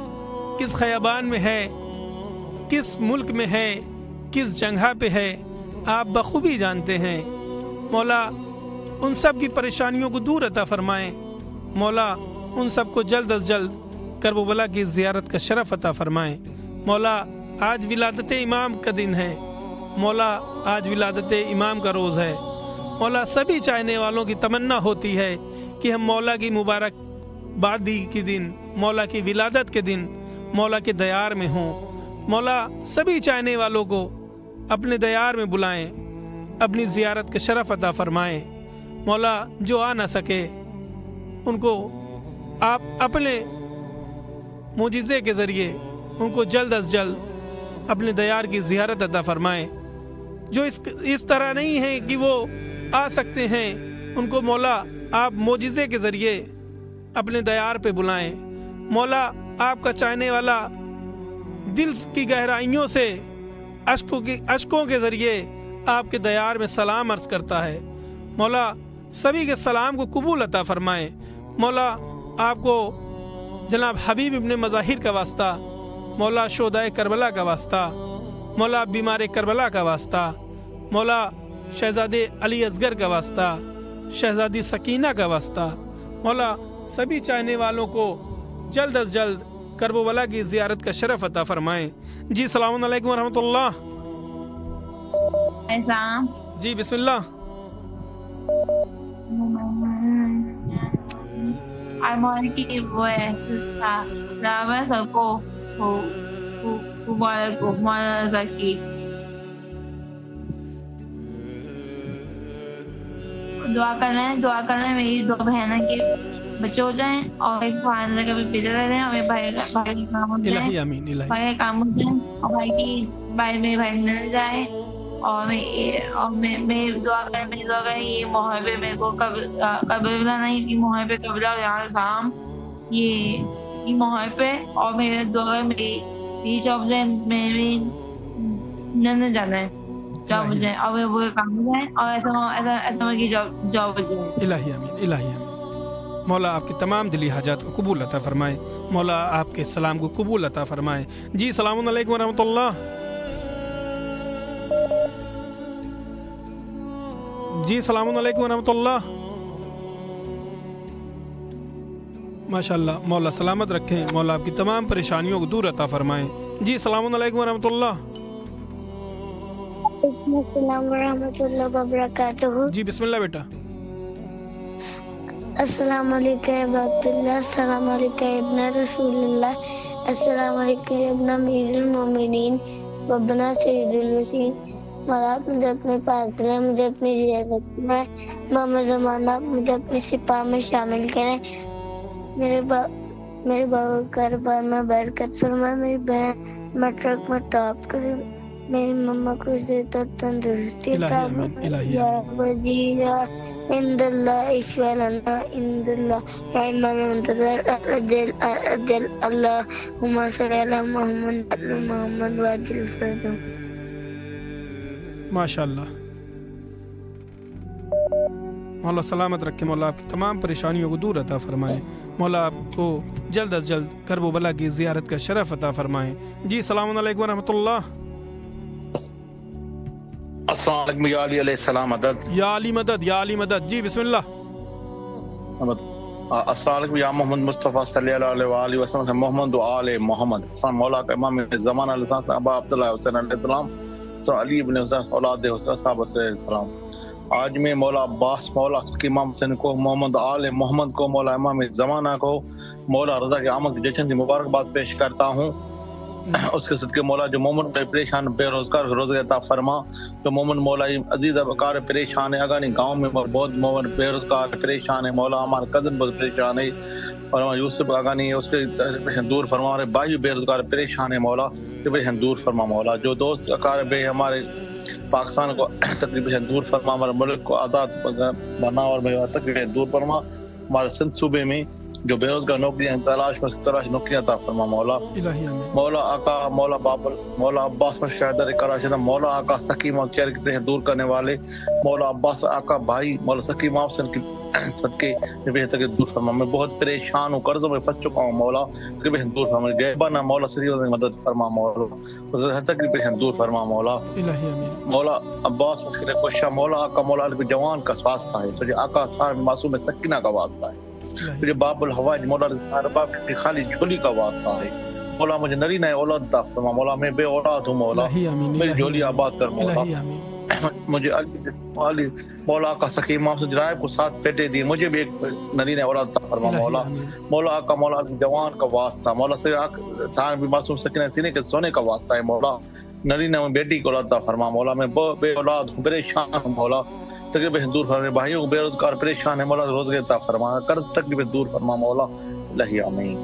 किस खयाबान में है, किस मुल्क में है, किस जगह पे है आप बखूबी जानते हैं, मौला उन सब की परेशानियों को दूर अता फरमाएं, मौला उन सब को जल्द अज जल्द करबला की ज़ियारत का शरफ अता फरमाएं, मौला आज विलादत इमाम का दिन है, मौला आज विलादत इमाम का रोज़ है, मौला सभी चाहने वालों की तमन्ना होती है कि हम मौला की मुबारक बादी के दिन मौला की विलादत के दिन मौला के दयार में हों, मौला सभी चाहने वालों को अपने दयार में बुलाएं, अपनी ज़ियारत का शरफ अता फरमाएं, मौला जो आ ना सके उनको आप अपने मुजिज़े के ज़रिए उनको जल्द अज जल्द अपने दयार की ज़ियारत अता फरमाएं, जो इस तरह नहीं है कि वो आ सकते हैं उनको मौला आप मोजिज़े के ज़रिए अपने दयार पे बुलाएं, मौला आपका चाहने वाला दिल की गहराइयों से अश्कों के ज़रिए आपके दयार में सलाम अर्ज़ करता है, मौला सभी के सलाम को कबूल अता फरमाएं, मौला آپ کو جناب حبیب ابن مظاہر کا واسطہ، مولا شہدائے کربلا کا واسطہ، مولا بیمار کربلا کا واسطہ، مولا شہزادے علی اصغر کا واسطہ، شہزادی سکینہ کا واسطہ، مولا سبھی چاہنے والوں کو جلد از جلد کرب و بلا کی زیارت کا شرف عطا فرمائیں۔ جی السلام علیکم ورحمۃ اللہ۔ السلام جی بسم اللہ۔ کی وہ ہے سب کو دعا کرنا ہے میری دو بہنوں کے بچے ہو جائیں اور ایک بھائی کا بھی پیدا رہ رہے ہیں اور بھائی کا کام ہو جائے، بھائی کا کام ہو جائے اور میرے بھائی نہ جائے، اور میں دعا کریں یہ محر پہ میرے کو قبلہ نہیں، یہ محر پہ قبلہ یہاں شام یہ محر پہ، اور میرے دعا میری جاب جائے، میری نہ جانا ہے جاب ہو جائے اور وہ کام ہو جائے اور ایسا کی جاب ہو جائے۔ الہی آمین، الہی آمین۔ مولا آپ کی تمام دلی حاجات کو قبول عطا فرمائے، مولا آپ کے سلام کو قبول عطا فرمائے۔ جی السلام علیکم ورحمۃ اللہ۔ جی السلام علیکم ورحمۃ اللہ۔ ماشاء اللہ، مولا سلامت رکھیں، مولا آپ کی تمام پریشانیوں کو دور عطا فرمائیں۔ جی السلام علیکم ورحمۃ اللہ۔ السلام ورحمۃ اللہ وبرکاتہ۔ جی بسم اللہ بیٹا۔ السلام علیکم عبداللہ، السلام علیکم ابن رسول اللہ، السلام علیکم ابن امیر المومنین وابن سید الوسین۔ مولا آپ مجھے اپنے پاس کریں، مجھے اپنی زیارت میں محمد زمانہ مجھے اپنی سپاہ میں شامل کریں، میرے بابا کاروبار میں برکت فرمائے، میری بہن میٹرک میں ٹاپ کرے، میری مما کو صحت و تندرستی عطا فرمائے، یا وزیرا عند اللہ اشفع لنا عند اللہ، یا امام منتظر اجل اللہم صلی علی محمد علی محمد واجل فرجہ۔ ماشاء اللہ، مولا سلامت رکھے، مولا آپ کی تمام پریشانیوں کو دور عطا فرمائے، مولا آپ کو جلد از جلد کرب و بلا کی زیارت کا شرف عطا فرمائے۔ جی السلام علیکم ورحمۃ اللہ۔ السلام علیکم یا علی علیہ السلام مدد، یا علی مدد، یا علی مدد۔ جی بسم اللہ۔ السلام علیکم یا محمد مصطفیٰ صلی اللہ علیہ وآلہ وسلم، محمد و آل محمد۔ السلام مولا کا امام زمان علیہ السلام، ابا عبداللہ حسین علیہ السلام، علی ابن حسین اولاد حسین صاحب علیہ السلام۔ آج میں مولا عباس، مولا سکی امام حسین کو، محمد آل محمد کو، مولا امام زمانہ کو، مولا رضا کے آمد کے جشن کی مبارکباد پیش کرتا ہوں۔ اس کے صدقے مولا جو مومن کا پریشان بے روزگار روزگار عطا فرما، جو مومن مولا عزیز ابکار پریشان ہے، اگانی گاؤں میں بہت مومن بے روزگار پریشان ہے، مولا ہمارا کزن بہت پریشان ہے، اور ہمارا یوسف اگانی اس کے دور فرما، ہمارے بھائی بے روزگار پریشان ہے، مولا دور فرما، مولا جو دوست اکار بے ہمارے پاکستان کو تقریباً دور فرما، ہمارے ملک کو آزاد بنا اور تقریباً دور فرما، ہمارے سندھ صوبے میں جو بے روزگار نوکریاں تلاش نوکریاں عطا فرما، مولا مولا آقا، مولا بابل، مولا عباس میں شہدر کراچی، مولا آقا سکیم اور چہر کے دور کرنے والے، مولا عباس آقا بھائی، مولا سکیم حسین کی صدقے دور فرما۔ میں بہت پریشان ہوں، قرضوں میں پھنس چکا ہوں، مولا دور فرما، غیبانہ مولا سری مدد فرما، مولا دور فرما، مولا مولا عباس مشکل کوشاں، مولا آقا مولا علی جوان کا واسطہ ہے، تجھے آقا صاحب معصوم سکینہ کا واسطہ ہے، تجھے باب الحوائج مولا باب کی خالی جھولی کا واسطہ ہے، مولا مجھے نرینہ اولاد عطا فرما، مولا میں بے اولاد ہوں، مولا میری جھولی آباد کر، مولا مجھے علی مولا آقا سکی امام سے جرائب کو ساتھ بیٹے دیے، مجھے بھی ایک نرینہ اولاد عطا فرما، مولا مولا آقا مولا علی جوان کا واسطہ، مولا صاحب معصوم سکینہ سینے کے سونے کا واسطہ ہے، مولا نرینہ میں بیٹی کو عطا فرما، مولا میں بے اولاد ہوں، پریشان ہوں، مولا تقریباً دور فرما، بھائیوں کو بے روزگار پریشان ہے، مولا روزگار عطا فرما، قرض تقریباً دور فرما، مولا الہی آمین۔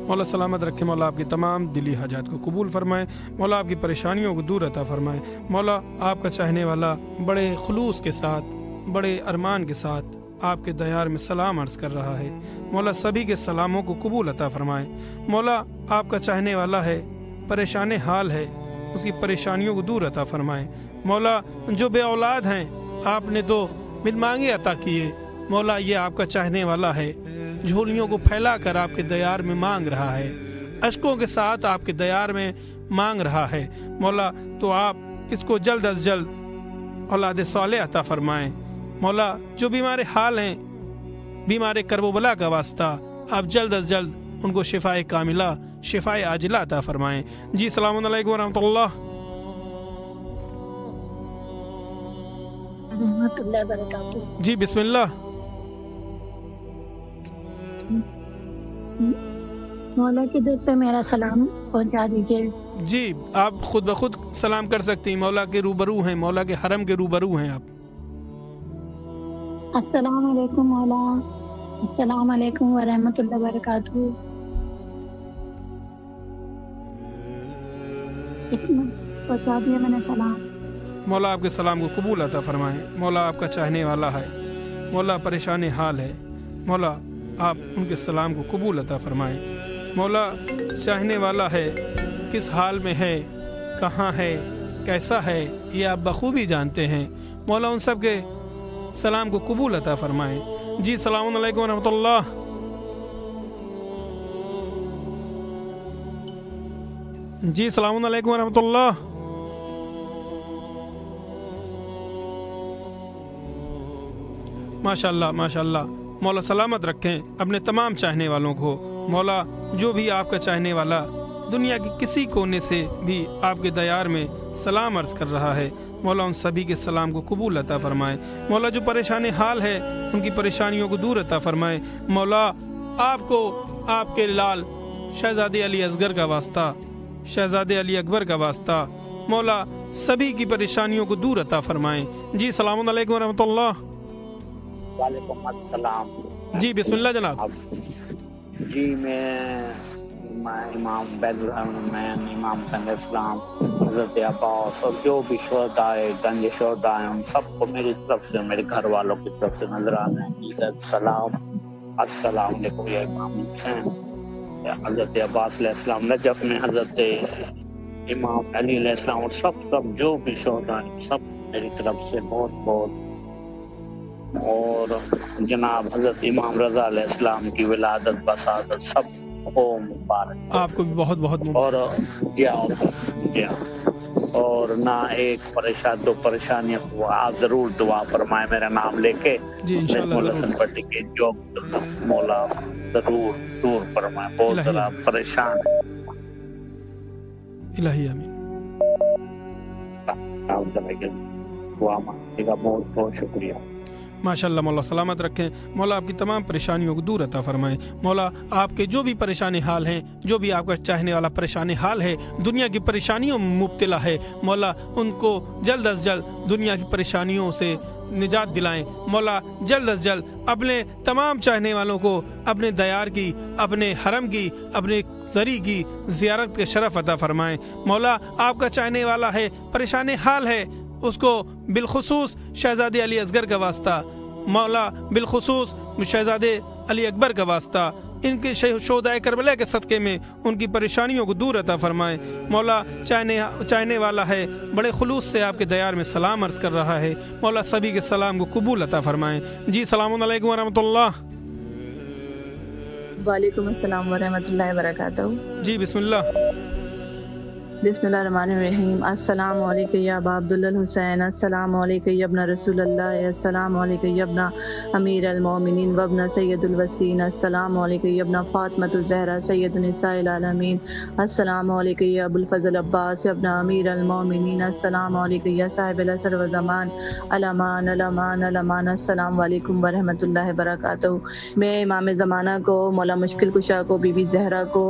مولا سلامت رکھے، مولا آپ کی تمام دلی حاجات کو قبول فرمائے، مولا آپ کی پریشانیوں کو دور عطا فرمائے، مولا آپ کا چاہنے والا بڑے خلوص کے ساتھ، بڑے ارمان کے ساتھ آپ کے دیار میں سلام عرض کر رہا ہے، مولا سبھی کے سلاموں کو قبول عطا فرمائے، مولا آپ کا چاہنے والا ہے، پریشان حال ہے، اس کی پریشانیوں کو دور عطا فرمائے، مولا جو بے اولاد ہیں آپ نے تو بن مانگے عطا کیے، مولا یہ آپ کا چاہنے والا ہے، جھولیوں کو پھیلا کر آپ کے دیار میں مانگ رہا ہے، اشکوں کے ساتھ آپ کے دیار میں مانگ رہا ہے مولا، تو آپ اس کو جلد از جلد اولاد صالح عطا فرمائیں مولا۔ جو بیمار حال ہیں، بیمار کرب و بلا کا واسطہ، آپ جلد از جلد ان کو شفاء کاملہ، شفاء عاجلہ عطا فرمائیں۔ جی السلام علیکم ورحمۃ اللہ۔ رحمۃ اللہ وبرکاتہ۔ جی بسم اللہ۔ مولا کی در پہ میرا سلام پہنچا دیجیے۔ جی آپ خود بخود سلام کر سکتی ہیں، مولا کے روبرو ہیں، مولا کے حرم کے روبرو ہیں آپ۔ السلام علیکم مولا، السلام علیکم ورحمۃ اللہ وبرکاتہ۔ پہنچا دیا میں نے سلام۔ مولا آپ کے سلام کو قبول عطا فرمائیں۔ مولا آپ کا چاہنے والا ہے، مولا پریشان حال ہے، مولا آپ ان کے سلام کو قبول عطا فرمائیں۔ مولا چاہنے والا ہے، کس حال میں ہے، کہاں ہے، کیسا ہے، یہ آپ بخوبی جانتے ہیں، مولا ان سب کے سلام کو قبول عطا فرمائیں۔ جی السلام علیکم ورحمۃ اللہ۔ جی السلام علیکم ورحمۃ اللہ۔ ماشاء اللہ ماشاء اللہ، مولا سلامت رکھیں اپنے تمام چاہنے والوں کو۔ مولا جو بھی آپ کا چاہنے والا دنیا کے کسی کونے سے بھی آپ کے دیار میں سلام عرض کر رہا ہے، مولا ان سبھی کے سلام کو قبول عطا فرمائے۔ مولا جو پریشان حال ہے ان کی پریشانیوں کو دور عطا فرمائے۔ مولا آپ کو آپ کے لال شہزادے علی اصغر کا واسطہ، شہزادے علی اکبر کا واسطہ، مولا سبھی کی پریشانیوں کو دور عطا فرمائے۔ جی السلام علیکم ورحمۃ اللہ۔ وعلیکم السلام۔ جی بسم اللہ جناب۔ جی میں امام عبید الرحمن، امام سنگ اسلام، حضرت عباس اور جو بھی شہداء گنج شہداء ہیں ان سب کو میری طرف سے، میرے گھر والوں کی طرف سے نذرانے عید السلام۔ السلام علیکم یا امام حسین، یا حضرت عباس علیہ السلام نجف میں، حضرت امام علی علیہ السلام اور سب جو بھی شہداء ہیں سب میری طرف سے بہت بہت، اور جناب حضرت امام رضا علیہ السلام کی ولادت بسعادت سب کو مبارک، آپ کو بھی بہت بہت مبارک۔ اور نہ ایک پریشان دو پریشانیاں ہوا، آپ ضرور دعا فرمائیں میرا نام لے کے، جی انشاءاللہ پٹی کے جو مولا ضرور دور فرمائیں، بہت ذرا پریشان الہی آمین۔ دعا مانگنے کا بہت بہت شکریہ۔ ماشاء اللہ، مولا سلامت رکھیں، مولا آپ کی تمام پریشانیوں کو دور عطا فرمائیں۔ مولا آپ کے جو بھی پریشان حال ہیں، جو بھی آپ کا چاہنے والا پریشان حال ہے، دنیا کی پریشانیوں میں مبتلا ہے، مولا ان کو جلد از جلد دنیا کی پریشانیوں سے نجات دلائیں۔ مولا جلد از جلد اپنے تمام چاہنے والوں کو اپنے دیار کی، اپنے حرم کی، اپنے زری کی زیارت کے شرف عطا فرمائیں۔ مولا آپ کا چاہنے والا ہے، پریشان حال ہے، اس کو بالخصوص شہزادے علی اصغر کا واسطہ، مولا بالخصوص شہزادے علی اکبر کا واسطہ، ان کے شہدائے کربلا کے صدقے میں ان کی پریشانیوں کو دور عطا فرمائیں۔ مولا چاہنے والا ہے، بڑے خلوص سے آپ کے دیار میں سلام عرض کر رہا ہے، مولا سبھی کے سلام کو قبول عطا فرمائیں۔ جی السلام علیکم ورحمۃ اللہ۔ وعلیکم السلام ورحمۃ اللہ وبرکاتہ۔ جی بسم اللہ۔ بسم اللہ الرحمن الرحیم۔ السلام علیکم یا ابا عبداللہ الحسین، السلام علیکم یا ابن رسول اللہ، السلام علیکم یا ابن امیر المومنین و ابن سید الوسین، السلام علیکم یا ابن فاطمہ الزہرا سید نساء العالمین، السلام علیکم یا ابو الفضل عباس یا ابن امیر المومنین، السلام علیکم یا صاحب العصر والزمان، الامان الامان الامان۔ السلام علیکم ورحمۃ اللہ وبرکاتہ۔ میں امام زمانہ کو، مولا مشکل کشا کو، بی بی زہرا کو،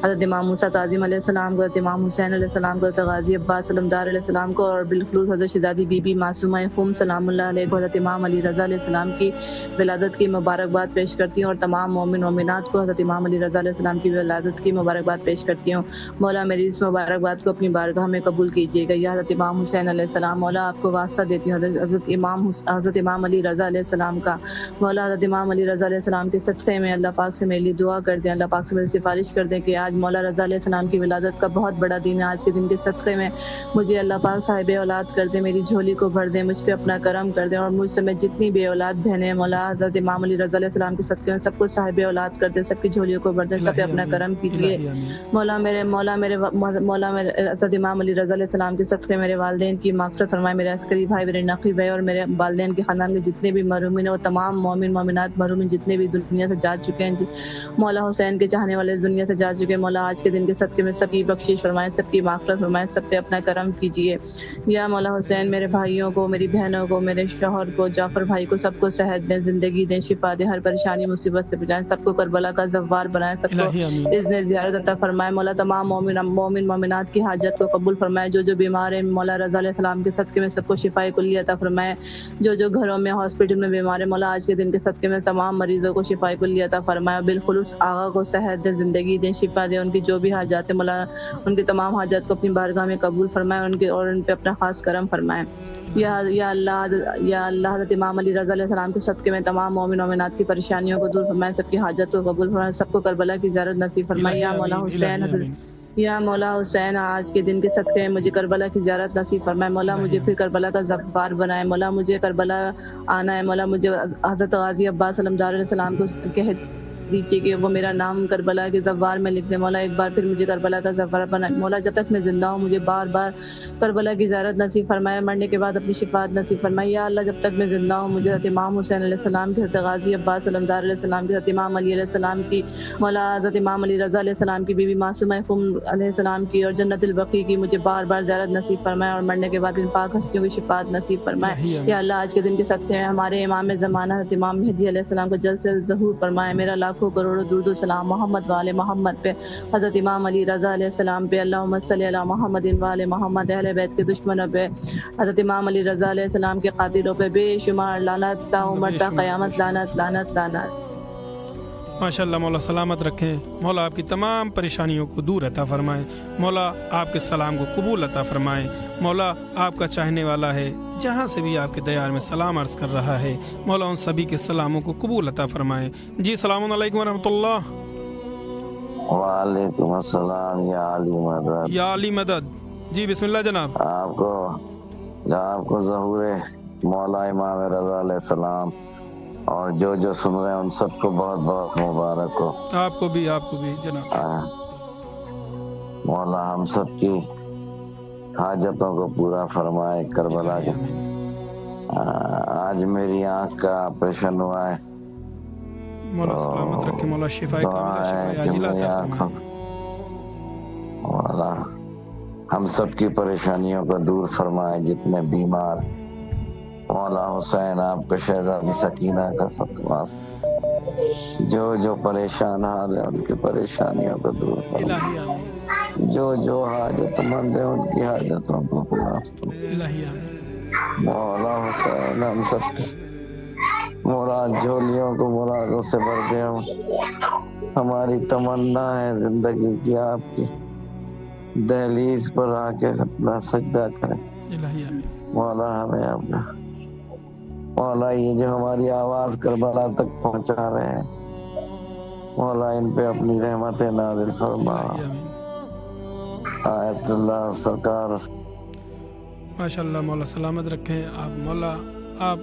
حضرت امام موسیٰ کاظم علیہ السلام کو، حضرت امام حسین علیہ السلام کو، غازی عباس علمدار علیہ السلام کو، اور بالخصوص حضرت شہزادی بی بی معصومہ خم سلام اللہ علیہ کو، حضرت امام علی رضا علیہ السلام کی ولادت کی مبارکباد پیش کرتی ہوں، اور تمام مومن مومنات کو حضرت امام علی رضا علیہ السلام کی ولادت کی مبارکباد پیش کرتی ہوں۔ مولا میری اس مبارکباد کو اپنی بارگاہ میں قبول کیجیے گا۔ یا حضرت امام حسین علیہ السلام، مولا آپ کو واسطہ دیتی ہوں حضرت امام علی رضا علیہ السلام کا، مولا حضرت امام علی رضا علیہ السلام کے صدقے میں اللہ پاک سے میرے لیے دعا کر دیں، اللہ پاک سے میری سفارش کر دیں کہ آج مولا رضا علیہ السلام کی ولادت کا بہت بڑا دن ہے، آج کے دن کے صدقے میں مجھے اللہ پاک صاحب اولاد کر دے، میری جھولی کو بھر دے، مجھ پہ اپنا کرم کر دے، اور مجھ سے میں جتنی بے اولاد بہنیں مولا حضرت امام علی رضا علیہ السلام کے صدقے میں سب کو صاحب اولاد کر دے، سب کی جھولیوں کو بھر دے، سب پہ اپنا کرم کیجیے مولا میرے حضرت امام علی رضا علیہ السلام کے صدقے میرے والدین کی مغفرت فرمائے، میرے عسکری بھائی، میرے نقی بھائی اور میرے والدین کے خاندان کے جتنے بھی مرحومین اور تمام مومن مومنات مرحومین جتنے بھی دنیا سے جا چکے ہیں، مولا حسین کے چاہنے والے دنیا سے جا چکے ہیں، مولا آج کے دن کے صدقے میں سب کی بخشش فرمائے، سب کی مغفرت فرمائے، سب پہ اپنا کرم کیجیے یا مولا حسین۔ میرے بھائیوں کو، میری بہنوں کو، میرے شوہر کو، جعفر بھائی کو، سب کو صحت دیں، زندگی دیں، شفا دیں، ہر پریشانی مصیبت سے بچائیں، سب کو کربلا کا زوار بنائیں، سب کو اذن زیارت عطا فرمائے مولا، تمام مومن مومنات کی حاجت کو قبول فرمائے، جو بیمار ہیں مولا رضا علیہ السلام کے صدقے میں سب کو شفا کلی عطا فرمائے، جو گھروں میں ہاسپٹل میں بیمار ہیں مولا آج کے دن کے صدقے میں تمام مریضوں کو شفا کلی عطا فرمائے، بالخلوص آغا کو صحت دیں، زندگی دیں، شفا دیں، ان کی جو بھی حاجات ہیں مولا ان کی تمام حاجات کو اپنی بارگاہ میں قبول فرمائے، ان پہ اپنا خاص کرم فرمائے یا اللہ حضرت امام علی رضا علیہ السلام کے صدقے میں تمام مومن مومنات کی پریشانیوں کو دور فرمائے، سب کی حاجت کو قبول فرمائے، سب کو کربلا کی زیارت نصیب فرمائے یا مولا حسین آج کے دن کے صدقے میں مجھے کربلا کی زیارت نصیب فرمائے مولا، مجھے پھر کربلا کا زوار بنائے مولا، مجھے کربلا آنا ہے مولا، مجھے حضرت غازی عباس علمدار علیہ السلام کو کہہ دیجیے کہ وہ میرا نام کربلا کے زوار میں لکھ دے مولا، ایک بار پھر مجھے کربلا کا زوار بنائے مولا، جب تک میں زندہ ہوں مجھے بار بار کربلا کی زیارت نصیب فرمائے، مرنے کے بعد اپنی شفاعت نصیب فرمائے یا اللہ، جب تک میں زندہ ہوں مجھے حضرت امام حسین علیہ السلام کی، حضرت غازی عباس علمدار علیہ السلام کی، حضرت امام علی علیہ السلام کی مولا، حضرت امام علی رضا علیہ السلام کی، بی بی معصومہ قم علیہ السلام کی اور جنت البقیع کی مجھے بار بار زیارت نصیب فرمائے، اور مرنے کے بعد ان پاک ہستیوں کی شفاعت نصیب فرمائے یا اللہ، آج کے دن کے صدقے میں ہمارے امام زمانہ حضرت امام مہدی علیہ السلام کو جلد سے جلد ظہور فرمائے، میرا لاکھوں کروڑوں درود و سلام محمد والے محمد پہ، حضرت امام علی رضا علیہ السلام پہ، اللہم صلی علی محمد والے محمد، اہل بیت کے دشمنوں پہ، حضرت امام علی رضا علیہ السلام کے قاتلوں پہ بے شمار لعنت تا عمر تا قیامت، لعنت لعنت لعنت۔ ماشاءاللہ مولا سلامت رکھیں، مولا آپ کی تمام پریشانیوں کو دور عطا فرمائیں، مولا آپ کے سلام کو قبول عطا فرمائیں، مولا آپ کا چاہنے والا ہے، جہاں سے بھی آپ کے دیار میں سلام عرض کر رہا ہے مولا ان سبھی کے سلاموں کو قبول عطا فرمائیں۔ جی السلام علیکم ورحمۃ اللہ۔ وعلیکم السلام یا علی مدد۔ یا علی مدد، جی بسم اللہ جناب۔ آپ کو ظہور مولا امام رضا علیہ السلام اور جو سن رہے ہیں ان سب کو بہت بہت مبارک ہو۔ آپ کو بھی جناب۔ مولا ہم سب کی حاجتوں کو پورا فرمائے، کربلا کے آج میری آنکھ کا آپریشن ہوا ہے، مولا سلامت رکھے، مولا شفائے کاملہ شفائے عاجلہ عطا فرمائے۔ مولا ہم سب کی پریشانیوں کو دور فرمائے، جتنے بیمار مولا حسین آپ کا شہزادی سکینہ کا صدقہ، جو پریشان حال ہے ان کی پریشانیوں کو دور فرمائے، جو حاجت مند ہے ان کی حاجتوں کو پورا فرمائے۔ مولا حسین ہم سب کی مراد جھولیوں کو مرادوں سے بھر دے، ہماری تمنا ہے زندگی کی آپ کی دہلیز پر آ کے اپنا سجدہ کریں مولا، ہمیں اپنا مولا یہ جو ہماری آواز کربلا تک پہنچا رہے ہیں مولا ان پہ اپنی رحمت نازل فرما۔ آیت اللہ سرکار ماشاءاللہ مولا سلامت رکھیں آپ، مولا آپ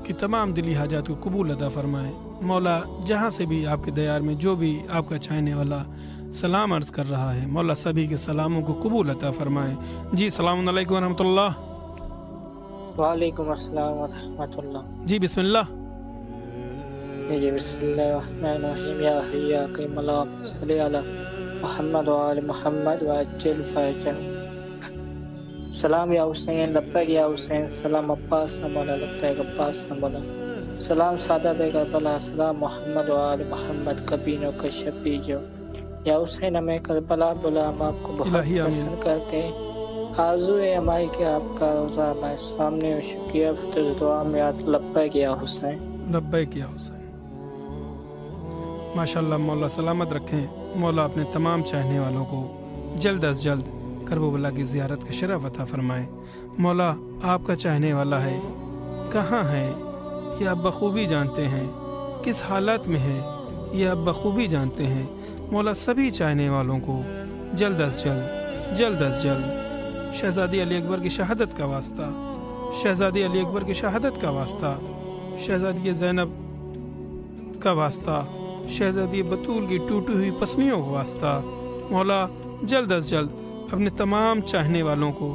کی تمام دلی حاجات کو قبول عطا فرمائیں مولا، جہاں سے بھی آپ کے دیار میں جو بھی آپ کا چاہنے والا سلام عرض کر رہا ہے مولا سبھی کے سلاموں کو قبول عطا فرمائیں۔ جی السلام علیکم ورحمۃ اللہ۔ وعلیکم السلام ورحمۃ اللہ۔ جی بسم اللہ۔ جی بسم اللہ الرحمن الرحیم، یا حی یا قیوم اللہم صلی علی محمد وآل محمد وعجل فرجہ۔ سلام یا حسین، لبیک یا حسین، سلام عباس مولا، لبیک عباس مولا، سلام سعادت کربلا، سلام محمد وآل محمد، کبینوں کا شفیع جو یا حسین ہمیں کربلا بلا، ہم آپ کو بہت پسند کرتے ہیں، آرزو ہے ہماری کہ آپ کا روزہ ہمارے سامنے ہو، شکریہ فتر دعا میں آت لبیک یا حسین، لبیک یا حسین۔ ماشاءاللہ مولا سلامت رکھیں، مولا اپنے تمام چاہنے والوں کو جلد از جلد کربلا کی زیارت کا شرف عطا فرمائے مولا، آپ کا چاہنے والا ہے، کہاں ہے یہ آپ بخوبی جانتے ہیں، کس حالت میں ہے یہ آپ بخوبی جانتے ہیں مولا، سبھی چاہنے والوں کو جلد از جلد जल्द अज जल्द शहजादी अली अकबर की शहादत का वास्ता, शहजादी अली अकबर की शहादत का वास्ता, शहजादी ज़ैनब का वास्ता, शहजादी बतूल की टूटी हुई पसलियों का वास्ता, मौला जल्द अज जल्द अपने तमाम चाहने वालों को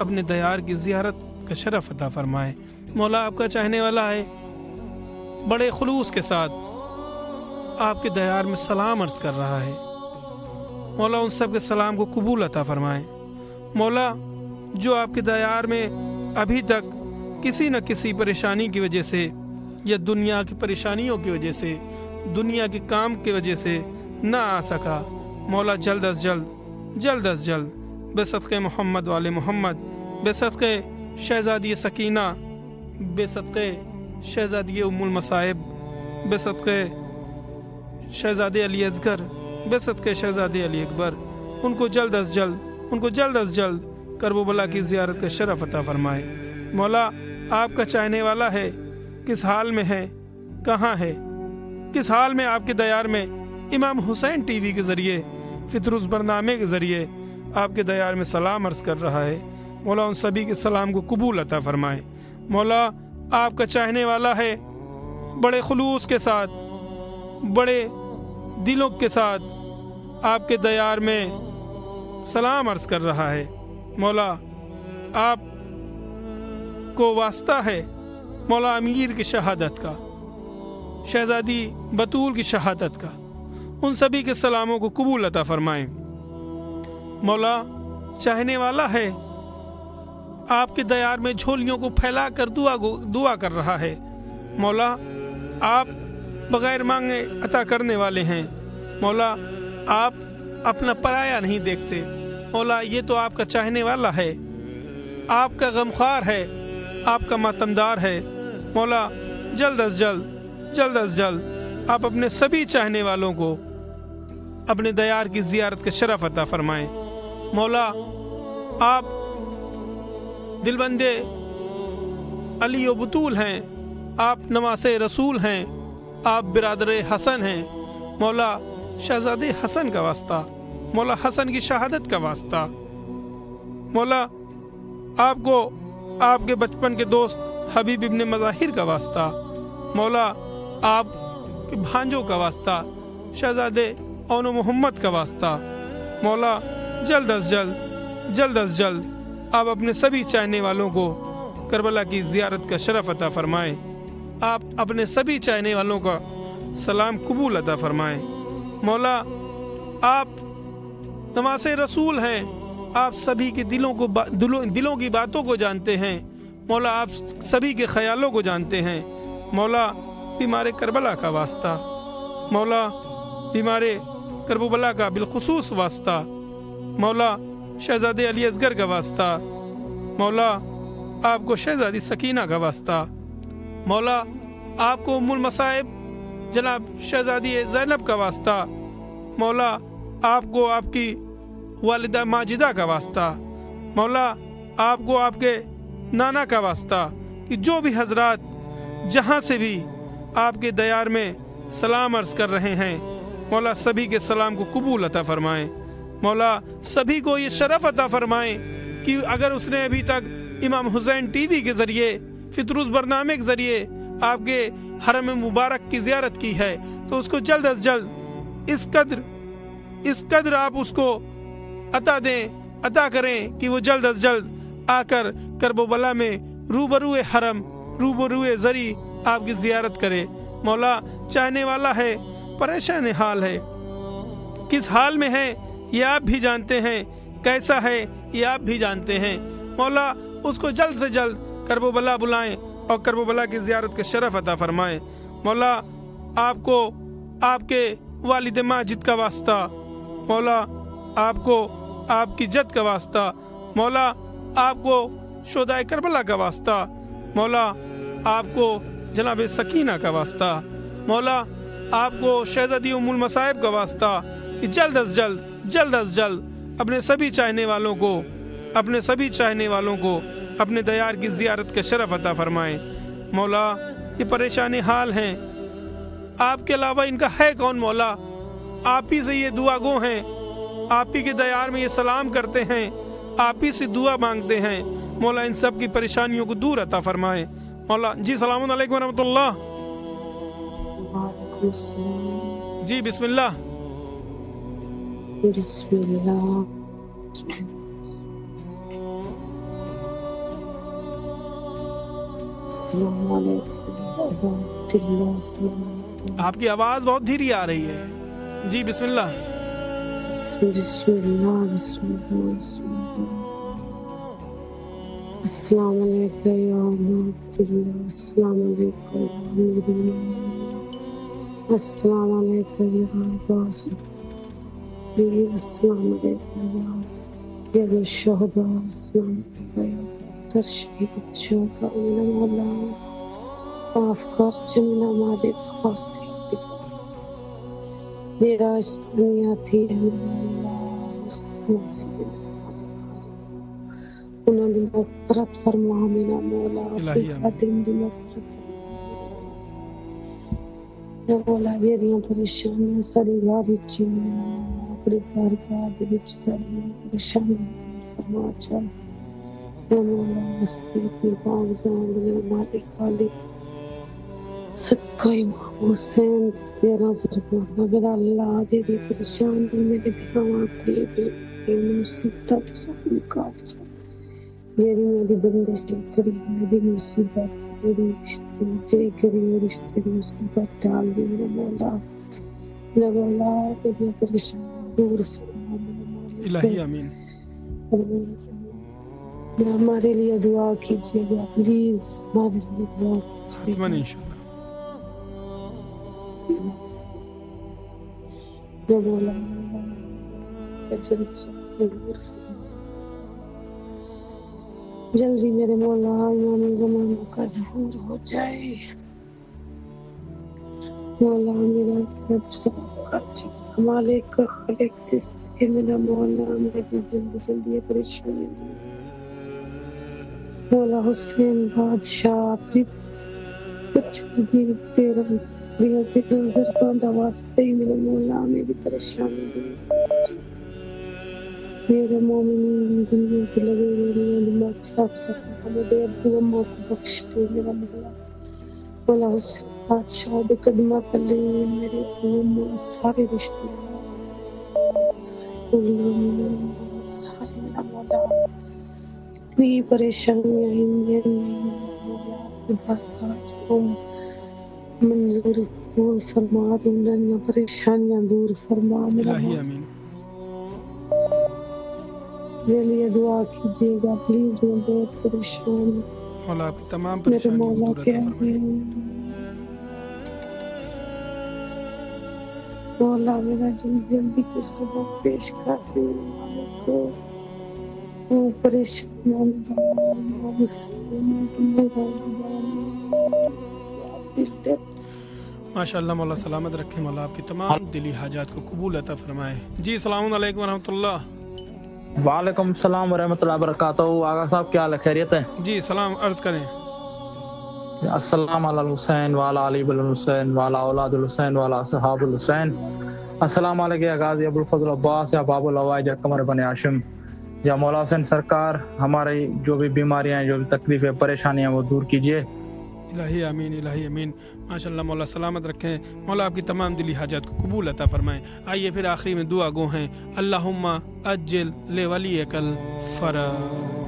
अपने दयार की ज़ियारत का शरफ अता फरमाए। मौला आपका चाहने वाला है, बड़े खुलूस के साथ आपके दयार में सलाम अर्ज कर रहा है। मौला उन सब के सलाम को कबूल अता फरमाए। मौला जो आपके दयार में अभी तक किसी न किसी परेशानी की वजह से या दुनिया की परेशानियों की वजह से, दुनिया के काम की वजह से ना आ सका, मौला जल्द अज जल्द बेसदक़े मोहम्मद वाले मोहम्मद, बेसदक़े शहजादी सकीना, बेसदक़े शहजादी उम्मुल मसाइब, बेसदक़े शहजादे अली असगर, बेसदक़े शहजादे अली अकबर, उनको जल्द अज जल्द करबला की ज़ियारत का शरफ अता फरमाए। मौला आपका चाहने वाला है, किस हाल में है, कहाँ है, किस हाल में आपके दयार में इमाम हुसैन टीवी के ज़रिए, फितरुस बरनामे के ज़रिए आपके दयार में सलाम अर्ज़ कर रहा है। मौला उन सभी के सलाम को कबूल अता फरमाए। मौला आपका चाहने वाला है, बड़े खुलूस के साथ, बड़े दिलों के साथ आपके दयार में सलाम अर्ज़ कर रहा है। मौला आप को वास्ता है, मौला अमीर की शहादत का, शहजादी बतूल की शहादत का, उन सभी के सलामों को कबूल अता फरमाएं। मौला चाहने वाला है, आपके दयार में झोलियों को फैला कर दुआ कर रहा है। मौला आप बगैर मांगे अता करने वाले हैं। मौला आप अपना पराया नहीं देखते। मौला ये तो आपका चाहने वाला है, आपका गमख्वार है, आपका मातमदार है। मौला जल्द अज जल्द आप अपने सभी चाहने वालों को अपने दयार की ज़ियारत का शरफ अता फरमाएं। मौला आप दिलबंदे अली व बतूल हैं, आप नवासे रसूल हैं, आप बिरादर हसन हैं। मौला शहजादे हसन का वास्ता, मौला हसन की शहादत का वास्ता, मौला आपको आपके बचपन के दोस्त हबीब इब्ने मज़ाहिर का वास्ता, मौला आप के भांजों का वास्ता, शहजादे औनो मोहम्मद का वास्ता। मौला जल्द अज जल्द आप अपने सभी चाहने वालों को करबला की ज़ियारत का शरफ अता फरमाएं। आप अपने सभी चाहने वालों का सलाम कबूल अता फरमाएं। मौला आप नवासे रसूल हैं, आप सभी के दिलों की बातों को जानते हैं। मौला आप सभी के ख्यालों को जानते हैं। मौला बीमारे करबला का वास्ता, मौला बीमारे करबला का बिलखुसूस वास्ता, मौला शहजादे अली असगर का वास्ता, मौला आपको शहजादी सकीना का वास्ता, मौला आपको उम्मुल मसाइब जनाब शहजादी ज़ैनब का वास्ता, मौला आपको आपकी वालिदा माजिदा का वास्ता, मौला आपको आपके नाना का वास्ता, कि जो भी हजरात जहाँ से भी आपके दयार में सलाम अर्ज कर रहे हैं, मौला सभी के सलाम को कबूल अता फरमाएं। मौला सभी को ये शरफ अता फरमाएं कि अगर उसने अभी तक इमाम हुसैन टीवी के जरिए, फितरुस बरनामे के जरिए आपके हरम मुबारक की ज़ियारत की है, तो उसको जल्द अज जल्द इस कदर आप उसको अता करें कि वो जल्द अज जल्द आकर करबला में रूबरूए हरम, रूबरूए ज़री आपकी ज़ियारत करे। मौला चाहने वाला है, परेशान हाल है, किस हाल में है ये आप भी जानते हैं, कैसा है ये आप भी जानते हैं। मौला उसको जल्द से जल्द करबला बुलाएं और करबला की ज़ियारत के शरफ अता फरमाएं। मौला आपको आपके वालिद माजिद का वास्ता, मौला आपको आपकी जद का वास्ता, मौला आपको शोदाए करबला का वास्ता, मौला आपको जनाब सकीना का वास्ता, मौला आपको शहजादी उम्मुल मसाइब का वास्ता, कि जल्द अज जल्द अपने सभी चाहने वालों को अपने दयार की ज़ियारत का शरफ अता फरमाएं। मौला ये परेशानी हाल हैं, आपके अलावा इनका है कौन। मौला आप ही से ये दुआ गो हैं, آپ ही के दयार में ये सलाम करते हैं, आप ही से दुआ मांगते हैं। मौला इन सब की परेशानियों को दूर अता फरमाए। मौला जी सलाम अलैकुम व रहमतुल्लाह। जी बिस्मिल्लाह। आपकी आवाज बहुत धीरे आ रही है। जी बिस्मिल्लाह। अस्सलाम वालेकुम या अब्दुल्लाह, अस्सलाम वालेकुम अस्सलाम वालेकुम या अब्बास, अस्सलाम वालेकुम या सैयद शुहदा, अस्सलाम वालेकुम या तशहीद शुहदा। मौला माफ कर जमीना मालिक वास्ते मेरा इसलिए थी उन्होंने मग़फ़िरत फरमा मेरा मौला, खादिम दी मग़फ़िरत या मौला जेरियां परेशानियां सारी घर विच अपने बारगाह दे विच सारी परेशानियां फरमा चा या मौला मस्ती की बागज़ान मेरा मालिक वाली सदका इमाम हुसैन तेरा ज़रबा मेरा अल्लाह जेरी परेशान भी मेरे बिरावाते भी मुसीबत तो सब निकाल चा मेरी मेरी बंदिश करी मेरी मुसीबत मेरी रिश्ते करी रिश्ते की मुसीबत डाल दी मेरा मौला मेरी परेशानी दूर फरमा इलाही आमीन। हमारे लिए दुआ कीजिएगा प्लीज, हमारे लिए दुआ कीजिएगा इंशाल्लाह। मौला जल्दी मेरे मौला इमाम ज़माना का ज़हूर हो जाए। मौला मेरा रब सब कर मालिक का खालिक इसके मेरा मौला मेरी जल्दी जल्दी ये परेशानी मौला हुसैन बादशाह अपनी कुछ भी तेरा नजर बांधा वास्ते मेरे मौला मेरी परेशानी दूर कर मेरे मोमिन दुनिया के लगे मेरे दिमाग साफ साफ हमें दे अब्बू अम्मा को बख्श दे मेरा मौला। मौला हुसैन बादशाह दे कदमा तले मेरे अम्मा सारे रिश्ते सारे मेरा मौला इतनी परेशानियां हैं मौला मंजूर कबूल फरमा दे परेशानियां दूर फरमा मेरा आमीन। मेरे लिए दुआ कीजिएगा प्लीज, मैं बहुत परेशान हूँ। मौला आपकी तमाम परेशानियों को दूर अता फरमाए। मौला मेरा जल्दी जल्दी के सबक पेश कर दे को वो परेशान माशाअल्लाह। मौला सलामत रखे, मौला आपकी तमाम दिली हाजात को कबूल अता फरमाए। जी अस्सलाम वालेकुम रहमतुल्लाह। वालेकुम सलाम वरहमतुल्लाहि वबरकातुहू। आगा साहब क्या हाल है, खैरियत है? जी सलाम अर्ज करें। अस्सलाम अला हुसैन वाला अली बिन हुसैन वाला औलादुल हुसैन वाला असहाबुल हुसैन। अस्सलाम वालेकुम या गाजी अबुल फजल अब्बास या बाबुल हवाई या कमर बने हाशिम या मौला हुसैन सरकार, हमारी जो भी बीमारियां जो भी तकलीफें परेशानियां वो दूर कीजिए। इलाही आमीन, इलाही आमीन। माशाअल्लाह मौला सलामत रखें, मौला आपकी तमाम दिली हाजात को कबूल अता फरमाएं। आइए फिर आखिरी में दुआ गो हैं, अल्लाहुम्मा अज्जिल ले वलियकल फरज।